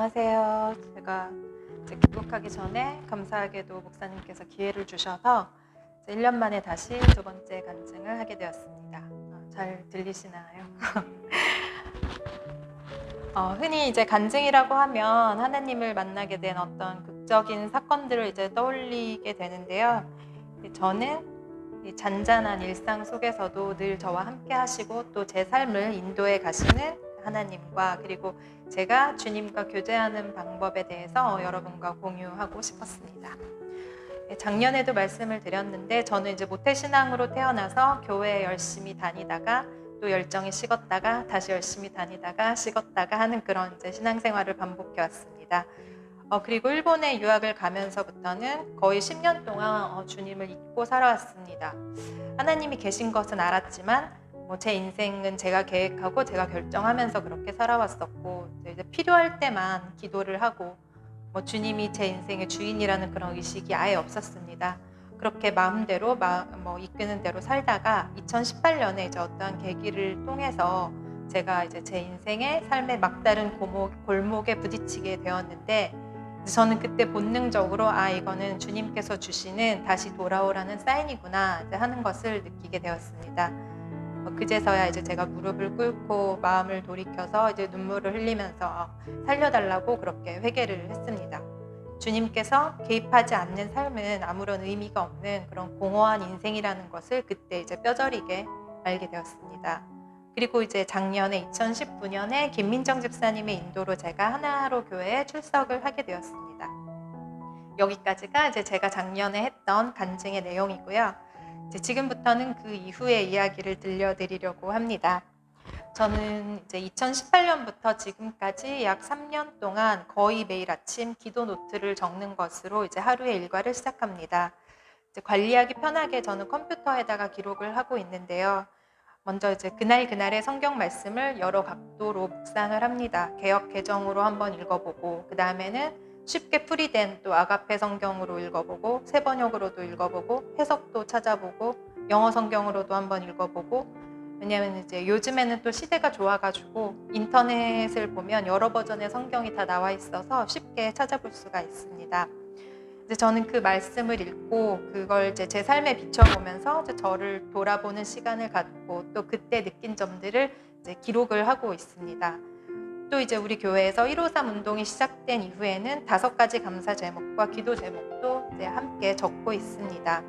안녕하세요. 제가 이제 귀국하기 전에 감사하게도 목사님께서 기회를 주셔서 이제 1년 만에 다시 두 번째 간증을 하게 되었습니다. 잘 들리시나요? 흔히 이제 간증이라고 하면 하나님을 만나게 된 어떤 극적인 사건들을 이제 떠올리게 되는데요. 저는 이 잔잔한 일상 속에서도 늘 저와 함께 하시고 또 제 삶을 인도해 가시는 하나님과, 그리고 제가 주님과 교제하는 방법에 대해서 여러분과 공유하고 싶었습니다. 작년에도 말씀을 드렸는데, 저는 이제 모태신앙으로 태어나서 교회에 열심히 다니다가 또 열정이 식었다가 다시 열심히 다니다가 식었다가 하는 그런 이제 신앙생활을 반복해 왔습니다. 그리고 일본에 유학을 가면서부터는 거의 10년 동안 주님을 잊고 살아왔습니다. 하나님이 계신 것은 알았지만 제 인생은 제가 계획하고 제가 결정하면서 그렇게 살아왔었고, 이제 필요할 때만 기도를 하고 주님이 제 인생의 주인이라는 그런 의식이 아예 없었습니다. 그렇게 마음대로 이끄는 대로 살다가 2018년에 이제 어떠한 계기를 통해서 제가 이제 제 인생의 삶의 막다른 골목에 부딪히게 되었는데, 저는 그때 본능적으로 이거는 주님께서 주시는 다시 돌아오라는 사인이구나 이제 하는 것을 느끼게 되었습니다. 그제서야 이제 제가 무릎을 꿇고 마음을 돌이켜서 이제 눈물을 흘리면서 살려달라고 그렇게 회개를 했습니다. 주님께서 개입하지 않는 삶은 아무런 의미가 없는 그런 공허한 인생이라는 것을 그때 이제 뼈저리게 알게 되었습니다. 그리고 이제 작년에 2019년에 김민정 집사님의 인도로 제가 하나로 교회에 출석을 하게 되었습니다. 여기까지가 이제 제가 작년에 했던 간증의 내용이고요. 이제 지금부터는 그 이후의 이야기를 들려드리려고 합니다. 저는 이제 2018년부터 지금까지 약 3년 동안 거의 매일 아침 기도 노트를 적는 것으로 이제 하루의 일과를 시작합니다. 이제 관리하기 편하게 저는 컴퓨터에다가 기록을 하고 있는데요. 먼저 이제 그날의 성경 말씀을 여러 각도로 묵상을 합니다. 개역 개정으로 한번 읽어보고, 그 다음에는 쉽게 풀이된 또 아가페 성경으로 읽어보고, 새번역으로도 읽어보고, 해석도 찾아보고, 영어 성경으로도 한번 읽어보고, 왜냐하면 이제 요즘에는 또 시대가 좋아가지고 인터넷을 보면 여러 버전의 성경이 다 나와 있어서 쉽게 찾아볼 수가 있습니다. 이제 저는 그 말씀을 읽고 그걸 이제 제 삶에 비춰보면서 이제 저를 돌아보는 시간을 갖고 또 그때 느낀 점들을 이제 기록을 하고 있습니다. 또 이제 우리 교회에서 153 운동이 시작된 이후에는 5가지 감사 제목과 기도 제목도 이제 함께 적고 있습니다.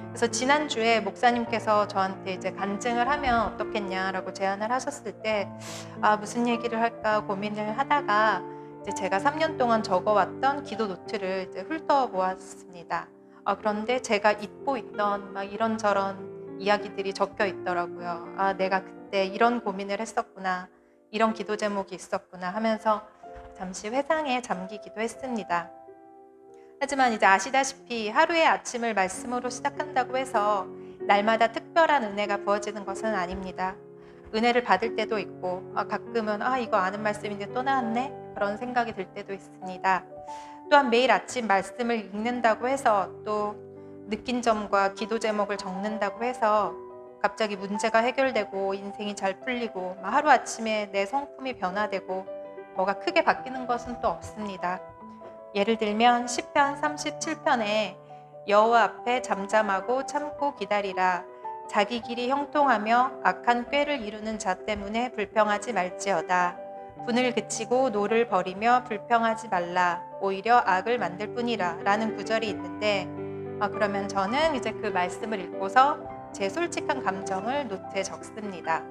그래서 지난주에 목사님께서 저한테 이제 간증을 하면 어떻겠냐라고 제안을 하셨을 때 무슨 얘기를 할까 고민을 하다가 이제 제가 3년 동안 적어왔던 기도 노트를 이제 훑어보았습니다. 그런데 제가 잊고 있던 막 이런저런 이야기들이 적혀 있더라고요. 내가 그때 이런 고민을 했었구나, 이런 기도 제목이 있었구나 하면서 잠시 회상에 잠기기도 했습니다. 하지만 이제 아시다시피 하루의 아침을 말씀으로 시작한다고 해서 날마다 특별한 은혜가 부어지는 것은 아닙니다. 은혜를 받을 때도 있고 가끔은 이거 아는 말씀인데 또 나왔네? 그런 생각이 들 때도 있습니다. 또한 매일 아침 말씀을 읽는다고 해서 또 느낀 점과 기도 제목을 적는다고 해서 갑자기 문제가 해결되고 인생이 잘 풀리고 하루아침에 내 성품이 변화되고 뭐가 크게 바뀌는 것은 또 없습니다. 예를 들면 시편 37편에 여호와 앞에 잠잠하고 참고 기다리라. 자기 길이 형통하며 악한 꾀를 이루는 자 때문에 불평하지 말지어다. 분을 그치고 노를 버리며 불평하지 말라. 오히려 악을 만들 뿐이라 라는 구절이 있는데, 그러면 저는 이제 그 말씀을 읽고서 제 솔직한 감정을 노트에 적습니다.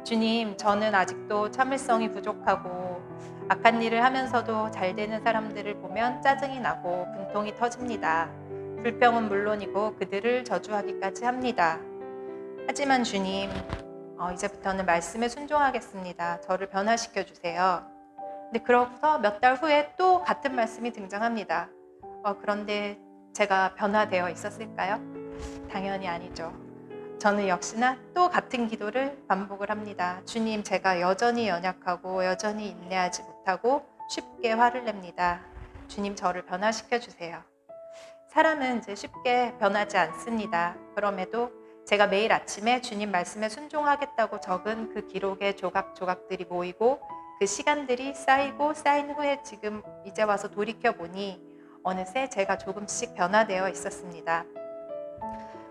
주님, 저는 아직도 참을성이 부족하고 악한 일을 하면서도 잘 되는 사람들을 보면 짜증이 나고 분통이 터집니다. 불평은 물론이고 그들을 저주하기까지 합니다. 하지만 주님, 이제부터는 말씀에 순종하겠습니다. 저를 변화시켜 주세요. 근데 그러고서 몇 달 후에 또 같은 말씀이 등장합니다. 그런데 제가 변화되어 있었을까요? 당연히 아니죠. 저는 역시나 또 같은 기도를 반복을 합니다. 주님, 제가 여전히 연약하고 여전히 인내하지 못하고 쉽게 화를 냅니다. 주님, 저를 변화시켜 주세요. 사람은 이제 쉽게 변하지 않습니다. 그럼에도 제가 매일 아침에 주님 말씀에 순종하겠다고 적은 그 기록의 조각조각들이 모이고 그 시간들이 쌓이고 쌓인 후에 지금 이제 와서 돌이켜보니 어느새 제가 조금씩 변화되어 있었습니다.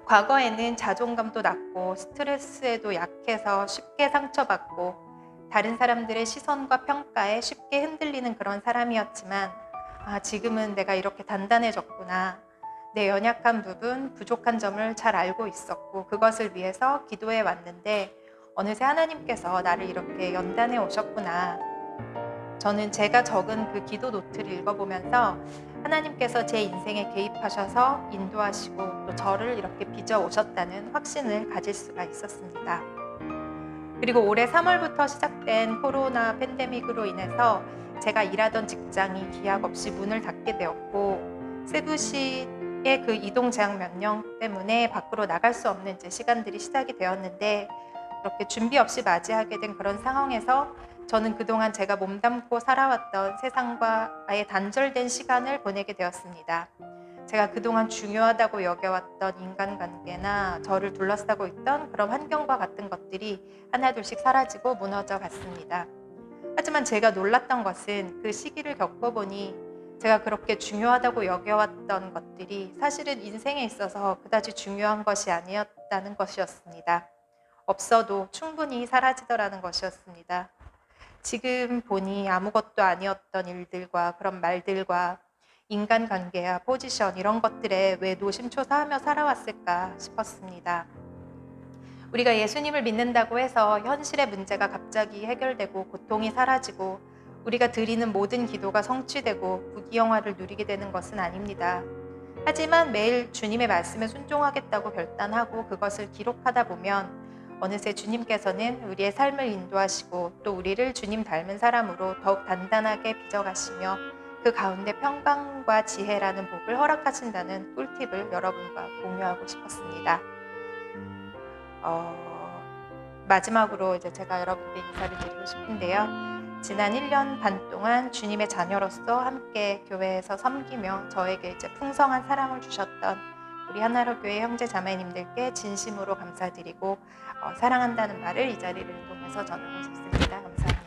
과거에는 자존감도 낮고 스트레스에도 약해서 쉽게 상처받고 다른 사람들의 시선과 평가에 쉽게 흔들리는 그런 사람이었지만 지금은 내가 이렇게 단단해졌구나. 내 연약한 부분, 부족한 점을 잘 알고 있었고 그것을 위해서 기도해 왔는데 어느새 하나님께서 나를 이렇게 연단해 오셨구나. 저는 제가 적은 그 기도 노트를 읽어보면서 하나님께서 제 인생에 개입하셔서 인도하시고 또 저를 이렇게 빚어 오셨다는 확신을 가질 수가 있었습니다. 그리고 올해 3월부터 시작된 코로나 팬데믹으로 인해서 제가 일하던 직장이 기약 없이 문을 닫게 되었고 세부시의 그 이동 제한 명령 때문에 밖으로 나갈 수 없는 이제 시간들이 시작이 되었는데 그렇게 준비 없이 맞이하게 된 그런 상황에서 저는 그동안 제가 몸담고 살아왔던 세상과의 단절된 시간을 보내게 되었습니다. 제가 그동안 중요하다고 여겨왔던 인간관계나 저를 둘러싸고 있던 그런 환경과 같은 것들이 하나둘씩 사라지고 무너져 갔습니다. 하지만 제가 놀랐던 것은 그 시기를 겪어보니 제가 그렇게 중요하다고 여겨왔던 것들이 사실은 인생에 있어서 그다지 중요한 것이 아니었다는 것이었습니다. 없어도 충분히 사라지더라는 것이었습니다. 지금 보니 아무것도 아니었던 일들과 그런 말들과 인간관계야 포지션 이런 것들에 왜 노심초사하며 살아왔을까 싶었습니다. 우리가 예수님을 믿는다고 해서 현실의 문제가 갑자기 해결되고 고통이 사라지고 우리가 드리는 모든 기도가 성취되고 부귀영화를 누리게 되는 것은 아닙니다. 하지만 매일 주님의 말씀에 순종하겠다고 결단하고 그것을 기록하다 보면 어느새 주님께서는 우리의 삶을 인도하시고 또 우리를 주님 닮은 사람으로 더욱 단단하게 빚어가시며 그 가운데 평강과 지혜라는 복을 허락하신다는 꿀팁을 여러분과 공유하고 싶었습니다. 마지막으로 이제 제가 여러분께 인사를 드리고 싶은데요. 지난 1년 반 동안 주님의 자녀로서 함께 교회에서 섬기며 저에게 이제 풍성한 사랑을 주셨던 우리 하나로 교회 형제 자매님들께 진심으로 감사드리고 사랑한다는 말을 이 자리를 통해서 전하고 싶습니다. 감사합니다.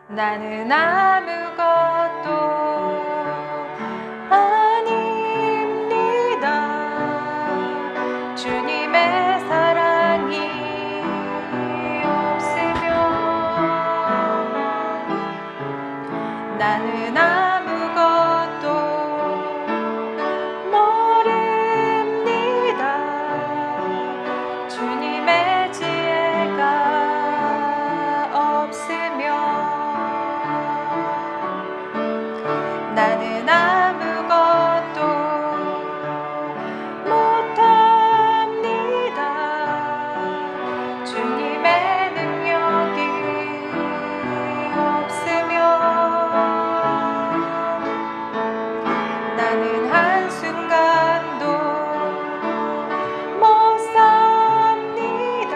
나는 아무것도 아닙니다. 주님의 사랑이 없으면 나는 아무것도 모릅니다. 주님의 지혜가 없으면 나는 아무것도 못합니다. 주님의 능력이 없으면 나는 한순간도 못 삽니다.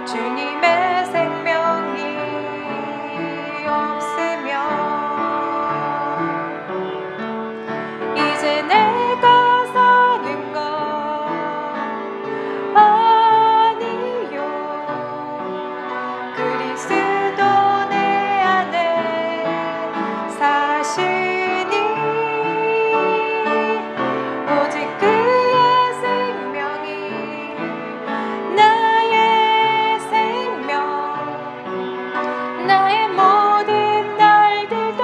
주님의 생명이 없으면 이제 내가 사는 건 아니요. 그리스도 내 안에 사시니 오직 그의 생명이 나의 생명, 나의 모든 날들도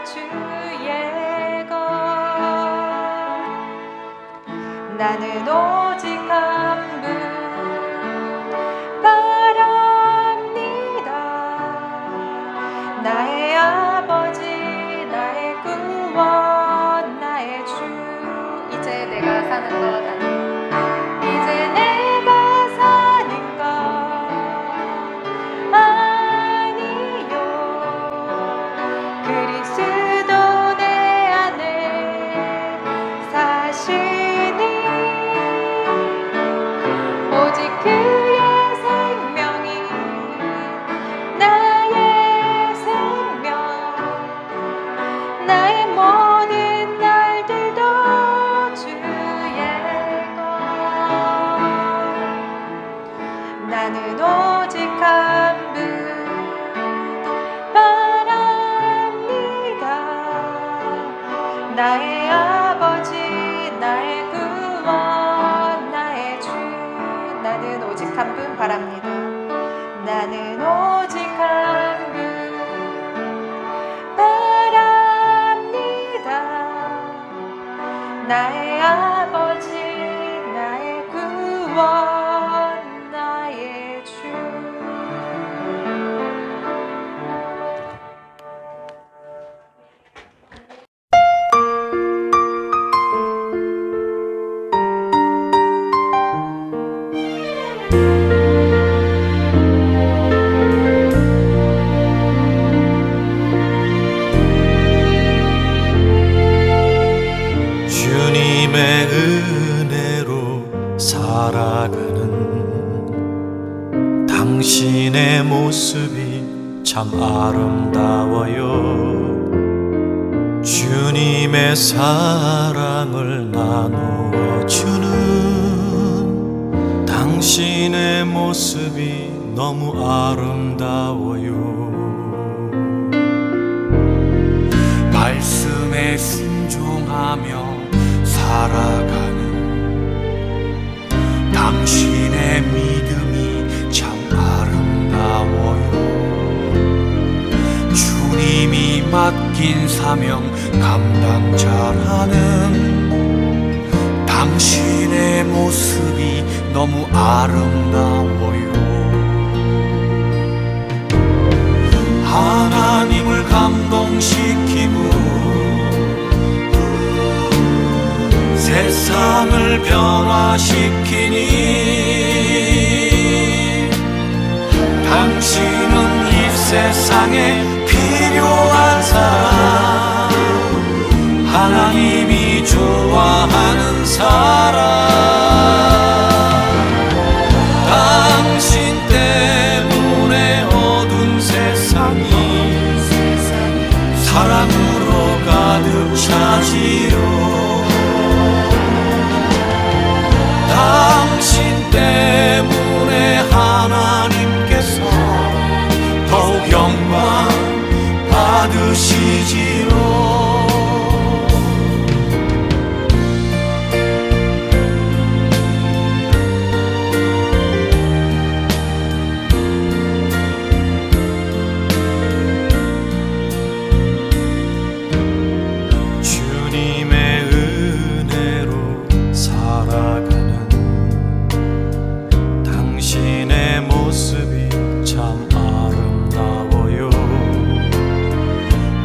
주의 것. 나는 오직 한 분 바랍니다. 나의 아버지, 나의 구원, 나의 주. 이제 내가 사는 것 아니요. 이제 내가 사는 것 아니요. 그리스도 내 안에 사시니 오직 그의 생명이 나의 모든 날들도 주의 것. 나는 오직 한 분 바랍니다. 나의 아버지, 나의 구원, 나의 주. 나는 오직 한 분 바랍니다. 나는 오직 한 분 바랍니다. 나의 아버지, 나의 구원, 나의 주. 주님의 은혜로 살아가는 당신의 모습이 참 아름다워요. 주님의 사랑을 나누어 주는 당신의 모습이 너무 아름다워요. 말씀에 순종하며 살아가는 당신의 믿음이 참 아름다워요. 주님이 맡긴 사명 감당자라는 당신의 모습이 너무 아름다워요. 하나님을 감동시키고 세상을 변화시키니 당신은 이 세상에 필요한 사람, 하나님이 좋아하는 사람. 당신 때문에 어두운 세상이 사랑으로 가득 차지요. 당신 때문에 하나님께서 더욱 영광 받으시지요. 주님의 은혜로 살아가는 당신의 모습이 참 아름다워요.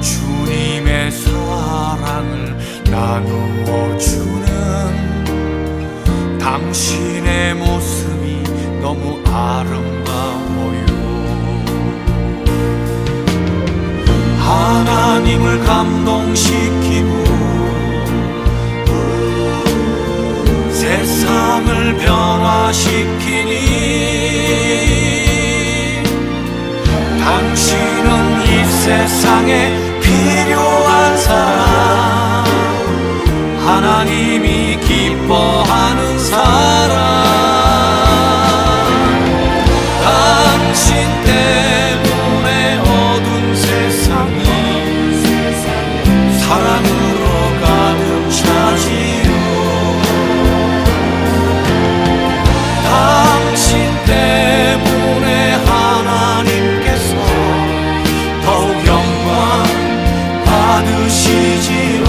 주님의 사랑을 나누어 주는 당신의 모습이 너무 아름다워요. 하나님을 감동시키고 세상을 변화시키니 당신은 이 세상에 필요한 사람, 하나님이 기뻐하는 사람. 당신 때문에 어두운 세상이 사랑으로 가득 차지요. 당신 때문에 하나님께서 더욱 영광 받으시지요.